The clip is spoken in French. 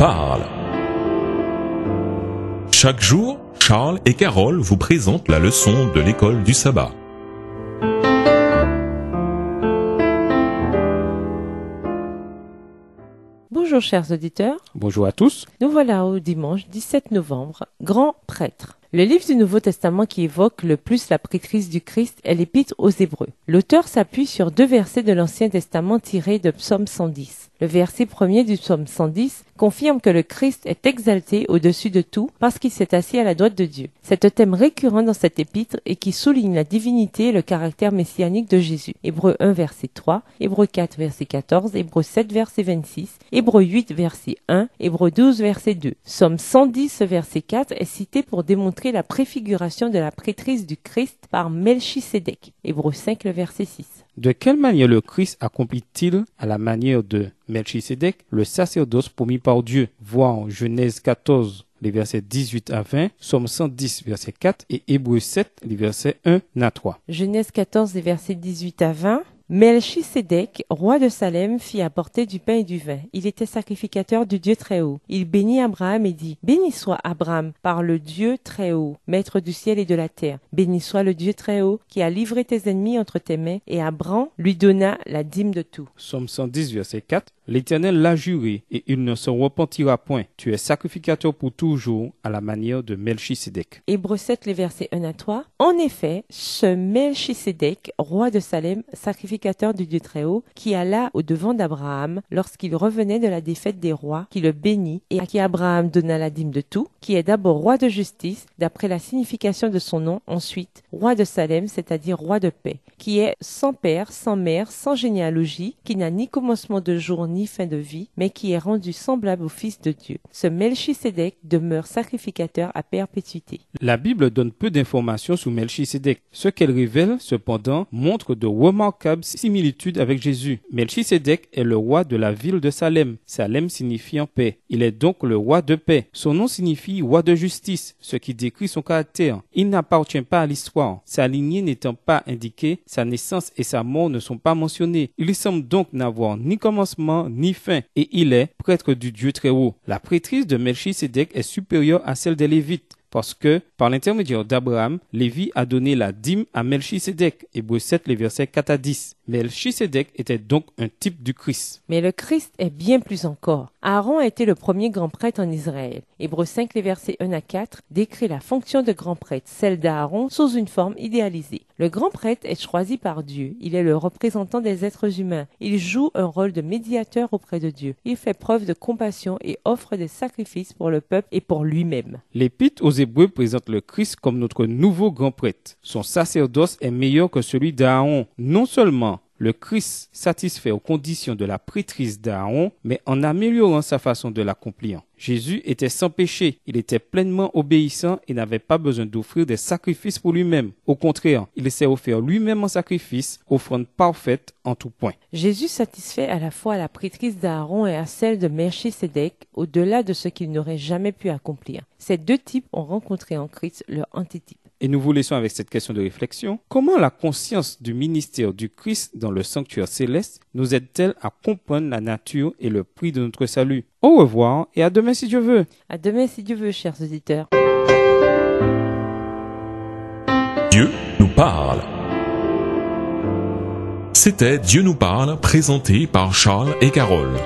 parle. Chaque jour, Charles et Carole vous présentent la leçon de l'école du sabbat. Bonjour chers auditeurs, Bonjour à tous. nous voilà au dimanche 17 novembre, grand prêtre. Le livre du Nouveau Testament qui évoque le plus la prêtrise du Christ est l'Épître aux Hébreux. L'auteur s'appuie sur 2 versets de l'Ancien Testament tirés de Psaume 110. Le verset premier du Psaume 110 confirme que le Christ est exalté au-dessus de tout parce qu'il s'est assis à la droite de Dieu. C'est un thème récurrent dans cet épître et qui souligne la divinité et le caractère messianique de Jésus. Hébreux 1 verset 3, Hébreux 4 verset 14, Hébreux 7 verset 26, Hébreux 8 verset 1, Hébreux 12 verset 2. Psaume 110 verset 4 est cité pour démontrer la préfiguration de la prêtrise du Christ par Melchisédek. Hébreux 5 le verset 6. De quelle manière le Christ accomplit-il, à la manière de Melchisédek, le sacerdoce promis par Dieu? Voir en Genèse 14, les versets 18 à 20, Psaume 110, verset 4 et Hébreux 7, les versets 1 à 3. Genèse 14, les versets 18 à 20. Melchisédek, roi de Salem, fit apporter du pain et du vin. Il était sacrificateur du Dieu Très-Haut. Il bénit Abraham et dit, « Béni soit Abraham par le Dieu Très-Haut, maître du ciel et de la terre. Béni soit le Dieu Très-Haut qui a livré tes ennemis entre tes mains. » Et Abraham lui donna la dîme de tout. Psaume 110, verset 4. L'Éternel l'a juré et il ne se repentira point. Tu es sacrificateur pour toujours, à la manière de Melchisédek. Hébreux 7, les versets 1 à 3. En effet, ce Melchisédek, roi de Salem, sacrificateur du Dieu Très-Haut, qui alla au devant d'Abraham lorsqu'il revenait de la défaite des rois, qui le bénit et à qui Abraham donna la dîme de tout, qui est d'abord roi de justice, d'après la signification de son nom, ensuite roi de Salem, c'est-à-dire roi de paix, qui est sans père, sans mère, sans généalogie, qui n'a ni commencement de jour ni fin de vie, mais qui est rendu semblable au Fils de Dieu. Ce Melchisédek demeure sacrificateur à perpétuité. La Bible donne peu d'informations sur Melchisédek. Ce qu'elle révèle, cependant, montre de remarquables similitudes avec Jésus. Melchisédek est le roi de la ville de Salem. Salem signifiant paix. Il est donc le roi de paix. Son nom signifie roi de justice, ce qui décrit son caractère. Il n'appartient pas à l'histoire. Sa lignée n'étant pas indiquée, sa naissance et sa mort ne sont pas mentionnées. Il semble donc n'avoir ni commencement ni fin, et il est prêtre du Dieu Très-Haut. La prêtrise de Melchisédek est supérieure à celle des Lévites, parce que, par l'intermédiaire d'Abraham, Lévi a donné la dîme à Melchisédek. Hébreux 7, les versets 4 à 10. Melchisédek était donc un type du Christ. Mais le Christ est bien plus encore. Aaron a été le premier grand prêtre en Israël. Hébreux 5, les versets 1 à 4, décrit la fonction de grand prêtre, celle d'Aaron sous une forme idéalisée. Le grand prêtre est choisi par Dieu. Il est le représentant des êtres humains. Il joue un rôle de médiateur auprès de Dieu. Il fait preuve de compassion et offre des sacrifices pour le peuple et pour lui-même. L'Épître aux Hébreux présente le Christ comme notre nouveau grand prêtre. Son sacerdoce est meilleur que celui d'Aaron. Non seulement le Christ satisfait aux conditions de la prêtrise d'Aaron, mais en améliorant sa façon de l'accomplir. Jésus était sans péché, il était pleinement obéissant et n'avait pas besoin d'offrir des sacrifices pour lui-même. Au contraire, il s'est offert lui-même en sacrifice, offrande parfaite en tout point. Jésus satisfait à la fois à la prêtrise d'Aaron et à celle de Melchisédek, au-delà de ce qu'il n'aurait jamais pu accomplir. Ces 2 types ont rencontré en Christ leur antitype. Et nous vous laissons avec cette question de réflexion. Comment la conscience du ministère du Christ dans le sanctuaire céleste nous aide-t-elle à comprendre la nature et le prix de notre salut? Au revoir et à demain si Dieu veut. À demain si Dieu veut, chers auditeurs. Dieu nous parle. C'était Dieu nous parle, présenté par Charles et Carole.